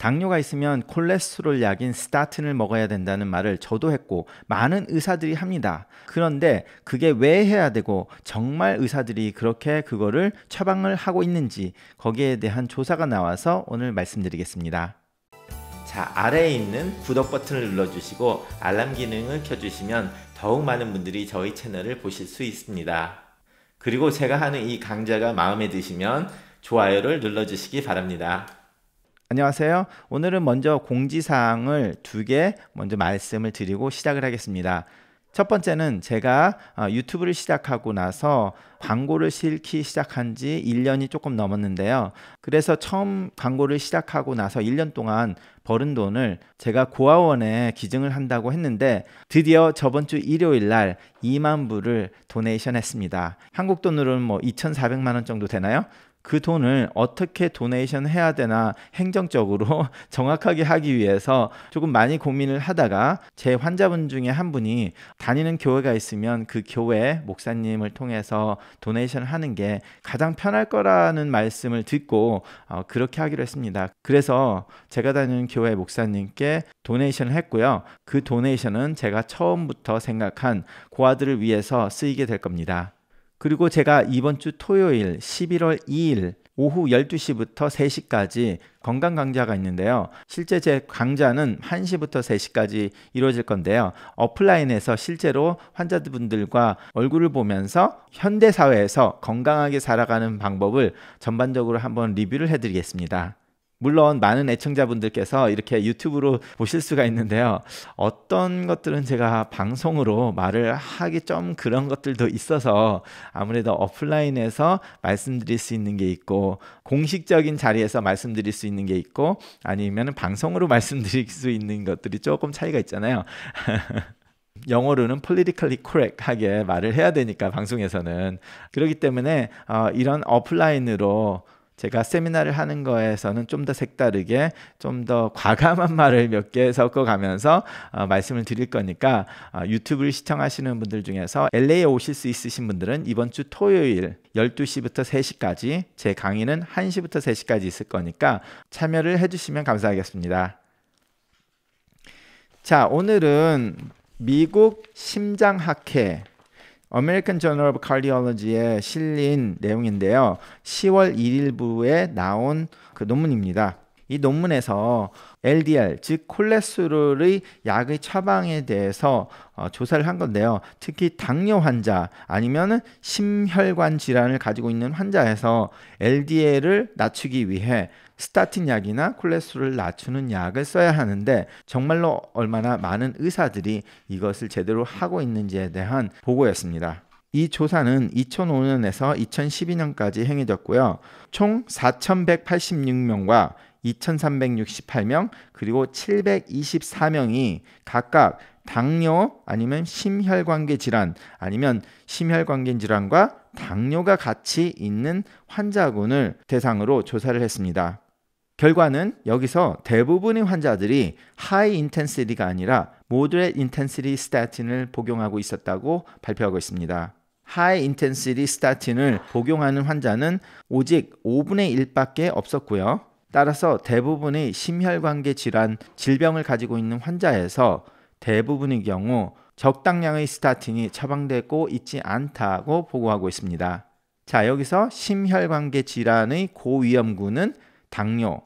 당뇨가 있으면 콜레스테롤 약인 스타틴을 먹어야 된다는 말을 저도 했고 많은 의사들이 합니다. 그런데 그게 왜 해야 되고 정말 의사들이 그렇게 그거를 처방을 하고 있는지 거기에 대한 조사가 나와서 오늘 말씀드리겠습니다. 자, 아래에 있는 구독 버튼을 눌러주시고 알람 기능을 켜주시면 더욱 많은 분들이 저희 채널을 보실 수 있습니다. 그리고 제가 하는 이 강좌가 마음에 드시면 좋아요를 눌러주시기 바랍니다. 안녕하세요. 오늘은 먼저 공지사항을 2개 먼저 말씀을 드리고 시작을 하겠습니다. 첫 번째는 제가 유튜브를 시작하고 나서 광고를 실기 시작한 지 1년이 조금 넘었는데요. 그래서 처음 광고를 시작하고 나서 1년 동안 벌은 돈을 제가 고아원에 기증을 한다고 했는데 드디어 저번 주 일요일 날 2만 불을 도네이션 했습니다. 한국 돈으로는 뭐 2,400만 원 정도 되나요? 그 돈을 어떻게 도네이션 해야 되나 행정적으로 정확하게 하기 위해서 조금 많이 고민을 하다가 제 환자분 중에 한 분이 다니는 교회가 있으면 그 교회 목사님을 통해서 도네이션을 하는 게 가장 편할 거라는 말씀을 듣고 그렇게 하기로 했습니다. 그래서 제가 다니는 교회 목사님께 도네이션을 했고요. 그 도네이션은 제가 처음부터 생각한 고아들을 위해서 쓰이게 될 겁니다. 그리고 제가 이번 주 토요일 11월 2일 오후 12시부터 3시까지 건강 강좌가 있는데요. 실제 제 강좌는 1시부터 3시까지 이루어질 건데요. 오프라인에서 실제로 환자분들과 얼굴을 보면서 현대사회에서 건강하게 살아가는 방법을 전반적으로 한번 리뷰를 해드리겠습니다. 물론 많은 애청자분들께서 이렇게 유튜브로 보실 수가 있는데요. 어떤 것들은 제가 방송으로 말을 하기 좀 그런 것들도 있어서 아무래도 오프라인에서 말씀드릴 수 있는 게 있고 공식적인 자리에서 말씀드릴 수 있는 게 있고 아니면 방송으로 말씀드릴 수 있는 것들이 조금 차이가 있잖아요. 영어로는 politically correct하게 말을 해야 되니까 방송에서는 그렇기 때문에 이런 오프라인으로 제가 세미나를 하는 거에서는 좀 더 색다르게 좀 더 과감한 말을 몇 개 섞어가면서 말씀을 드릴 거니까 유튜브를 시청하시는 분들 중에서 LA에 오실 수 있으신 분들은 이번 주 토요일 12시부터 3시까지 제 강의는 1시부터 3시까지 있을 거니까 참여를 해주시면 감사하겠습니다. 자, 오늘은 미국 심장학회 American Journal of Cardiology에 실린 내용인데요. 10월 1일부에 나온 그 논문입니다. 이 논문에서 LDL, 즉 콜레스테롤의 약의 처방에 대해서 조사를 한 건데요. 특히 당뇨 환자 아니면 심혈관 질환을 가지고 있는 환자에서 LDL을 낮추기 위해 스타틴 약이나 콜레스테롤을 낮추는 약을 써야 하는데 정말로 얼마나 많은 의사들이 이것을 제대로 하고 있는지에 대한 보고였습니다. 이 조사는 2005년에서 2012년까지 행해졌고요. 총 4,186명과 2,368명 그리고 724명이 각각 당뇨 아니면 심혈관계 질환 아니면 심혈관계 질환과 당뇨가 같이 있는 환자군을 대상으로 조사를 했습니다. 결과는 여기서 대부분의 환자들이 하이 인텐시티가 아니라 모더레이트 인텐시티 스타틴을 복용하고 있었다고 발표하고 있습니다. 하이 인텐시티 스타틴을 복용하는 환자는 오직 5분의 1밖에 없었고요. 따라서 대부분의 심혈관계 질환, 질병을 가지고 있는 환자에서 대부분의 경우 적당량의 스타틴이 처방되고 있지 않다고 보고하고 있습니다. 자, 여기서 심혈관계 질환의 고위험군은 당뇨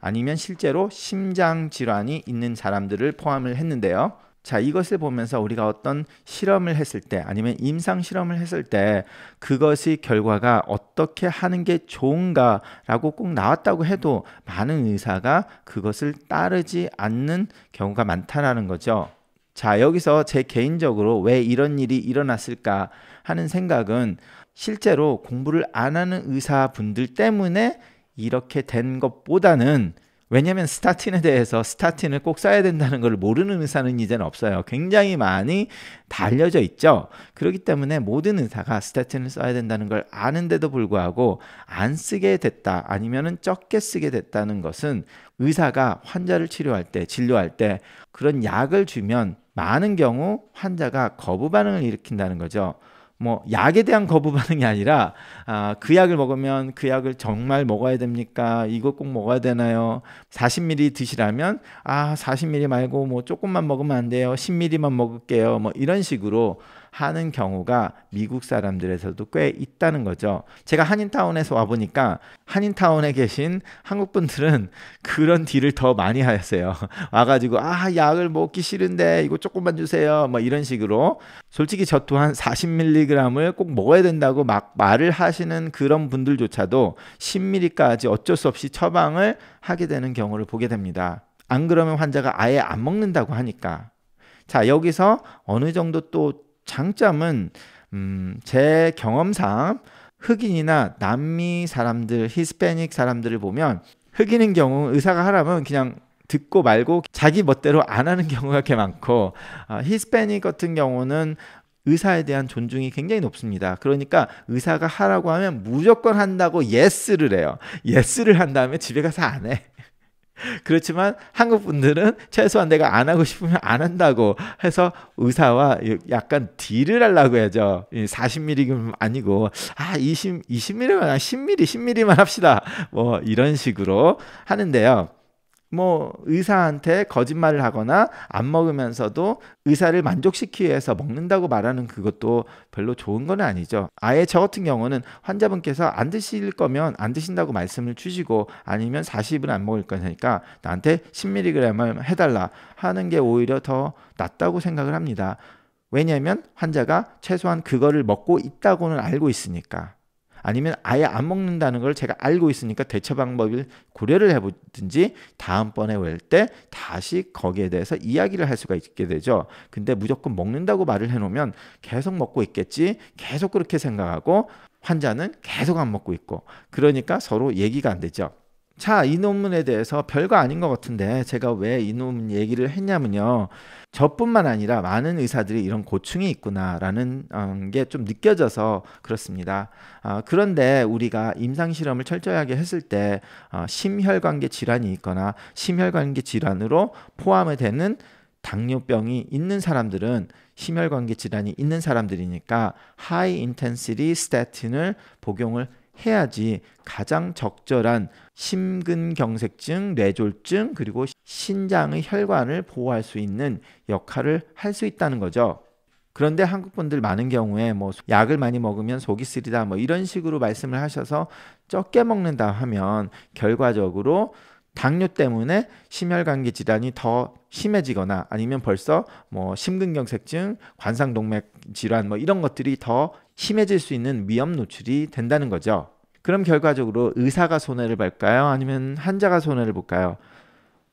아니면 실제로 심장 질환이 있는 사람들을 포함을 했는데요. 자, 이것을 보면서 우리가 어떤 실험을 했을 때 아니면 임상 실험을 했을 때 그것의 결과가 어떻게 하는 게 좋은가라고 꼭 나왔다고 해도 많은 의사가 그것을 따르지 않는 경우가 많다는 거죠. 자, 여기서 제 개인적으로 왜 이런 일이 일어났을까 하는 생각은 실제로 공부를 안 하는 의사분들 때문에 이렇게 된 것보다는 왜냐하면 스타틴에 대해서 스타틴을 꼭 써야 된다는 걸 모르는 의사는 이제는 없어요. 굉장히 많이 다 알려져 있죠. 그렇기 때문에 모든 의사가 스타틴을 써야 된다는 걸 아는데도 불구하고 안 쓰게 됐다 아니면 적게 쓰게 됐다는 것은 의사가 환자를 치료할 때 진료할 때 그런 약을 주면 많은 경우 환자가 거부 반응을 일으킨다는 거죠. 뭐 약에 대한 거부 반응이 아니라 그 약을 먹으면 그 약을 정말 먹어야 됩니까? 이거 꼭 먹어야 되나요? 40ml 드시라면 40ml 말고 뭐 조금만 먹으면 안 돼요. 10ml만 먹을게요. 뭐 이런 식으로 하는 경우가 미국 사람들에서도 꽤 있다는 거죠. 제가 한인타운에서 와보니까 한인타운에 계신 한국 분들은 그런 딜을 더 많이 하였어요. 와가지고 약을 먹기 싫은데 이거 조금만 주세요. 뭐 이런 식으로. 솔직히 저 또한 40mg을 꼭 먹어야 된다고 막 말을 하시는 그런 분들조차도 10ml까지 어쩔 수 없이 처방을 하게 되는 경우를 보게 됩니다. 안 그러면 환자가 아예 안 먹는다고 하니까. 자, 여기서 어느 정도 또 장점은 제 경험상 흑인이나 남미 사람들, 히스패닉 사람들을 보면 흑인인 경우 의사가 하라면 그냥 듣고 말고 자기 멋대로 안 하는 경우가 꽤 많고 히스패닉 같은 경우는 의사에 대한 존중이 굉장히 높습니다. 그러니까 의사가 하라고 하면 무조건 한다고 예스를 해요. 예스를 한 다음에 집에 가서 안 해. 그렇지만 한국 분들은 최소한 내가 안 하고 싶으면 안 한다고 해서 의사와 약간 딜을 하려고 해야죠. 40ml 아니고 20ml만 10ml만 합시다. 뭐 이런 식으로 하는데요. 뭐 의사한테 거짓말을 하거나 안 먹으면서도 의사를 만족시키기 위해서 먹는다고 말하는 그것도 별로 좋은 건 아니죠. 아예 저 같은 경우는 환자분께서 안 드실 거면 안 드신다고 말씀을 주시고 아니면 40은 안 먹을 거니까 나한테 10mg을 해달라 하는 게 오히려 더 낫다고 생각을 합니다. 왜냐하면 환자가 최소한 그거를 먹고 있다고는 알고 있으니까. 아니면 아예 안 먹는다는 걸 제가 알고 있으니까 대처 방법을 고려를 해보든지 다음번에 올 때 다시 거기에 대해서 이야기를 할 수가 있게 되죠. 근데 무조건 먹는다고 말을 해놓으면 계속 먹고 있겠지, 계속 그렇게 생각하고 환자는 계속 안 먹고 있고 그러니까 서로 얘기가 안 되죠. 자, 이 논문에 대해서 별거 아닌 것 같은데 제가 왜 이 논문 얘기를 했냐면요. 저뿐만 아니라 많은 의사들이 이런 고충이 있구나라는 게 좀 느껴져서 그렇습니다. 그런데 우리가 임상실험을 철저하게 했을 때 심혈관계 질환이 있거나 심혈관계 질환으로 포함이 되는 당뇨병이 있는 사람들은 심혈관계 질환이 있는 사람들이니까 하이 인텐시티 스태틴을 복용을 해야지 가장 적절한 심근경색증, 뇌졸중, 그리고 신장의 혈관을 보호할 수 있는 역할을 할 수 있다는 거죠. 그런데 한국 분들 많은 경우에 뭐 약을 많이 먹으면 속이 쓰리다 뭐 이런 식으로 말씀을 하셔서 적게 먹는다 하면 결과적으로 당뇨 때문에 심혈관계 질환이 더 심해지거나 아니면 벌써 뭐 심근경색증, 관상동맥 질환 뭐 이런 것들이 더 심해질 수 있는 위험 노출이 된다는 거죠. 그럼 결과적으로 의사가 손해를 볼까요? 아니면 환자가 손해를 볼까요?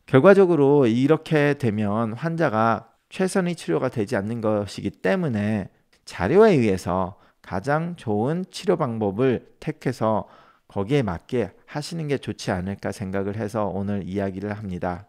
결과적으로 이렇게 되면 환자가 최선의 치료가 되지 않는 것이기 때문에 자료에 의해서 가장 좋은 치료 방법을 택해서 거기에 맞게 하시는 게 좋지 않을까 생각을 해서 오늘 이야기를 합니다.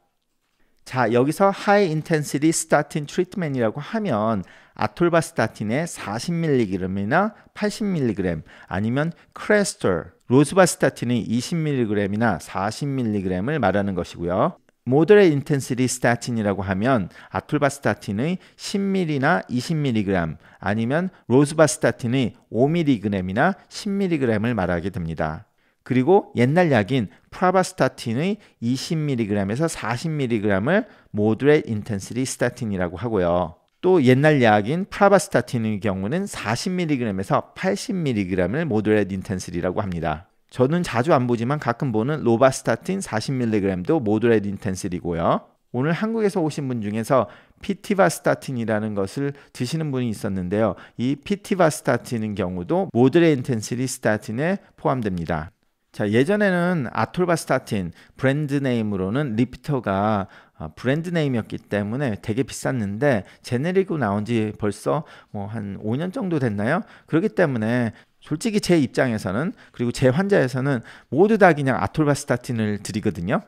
자, 여기서 High Intensity Statin Treatment이라고 하면 아톨바스타틴의 40mg이나 80mg 아니면 크레스톨, 로스바스타틴의 20mg이나 40mg을 말하는 것이고요. Moderate Intensity Statin이라고 하면 아톨바스타틴의 10mg나 20mg 아니면 로스바스타틴의 5mg이나 10mg을 말하게 됩니다. 그리고 옛날 약인 프라바스타틴의 20mg에서 40mg을 Moderate Intensity Statin이라고 하고요. 또 옛날 약인 프라바스타틴의 경우는 40mg에서 80mg을 Moderate Intensity라고 합니다. 저는 자주 안 보지만 가끔 보는 로바스타틴 40mg도 Moderate Intensity고요. 오늘 한국에서 오신 분 중에서 피티바스타틴이라는 것을 드시는 분이 있었는데요. 이 피티바스타틴의 경우도 Moderate Intensity Statin에 포함됩니다. 자, 예전에는 아톨바스타틴 브랜드 네임으로는 리피터가 브랜드 네임이었기 때문에 되게 비쌌는데 제네릭으로 나온 지 벌써 뭐 한 5년 정도 됐나요? 그렇기 때문에 솔직히 제 입장에서는 그리고 제 환자에서는 모두 다 그냥 아톨바스타틴을 드리거든요.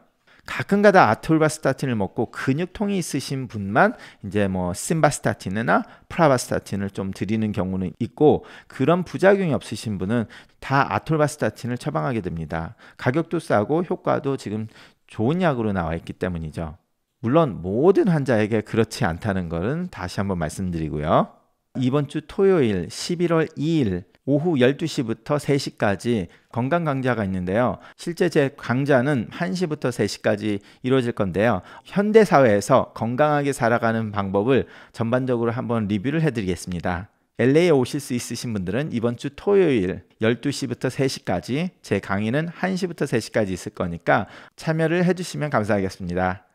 가끔가다 아톨바스타틴을 먹고 근육통이 있으신 분만 이제 뭐 심바스타틴이나 프라바스타틴을 좀 드리는 경우는 있고 그런 부작용이 없으신 분은 다 아톨바스타틴을 처방하게 됩니다. 가격도 싸고 효과도 지금 좋은 약으로 나와 있기 때문이죠. 물론 모든 환자에게 그렇지 않다는 것은 다시 한번 말씀드리고요. 이번 주 토요일 11월 2일 오후 12시부터 3시까지 건강 강좌가 있는데요. 실제 제 강좌는 1시부터 3시까지 이루어질 건데요. 현대 사회에서 건강하게 살아가는 방법을 전반적으로 한번 리뷰를 해드리겠습니다. LA에 오실 수 있으신 분들은 이번 주 토요일 12시부터 3시까지, 제 강의는 1시부터 3시까지 있을 거니까 참여를 해주시면 감사하겠습니다.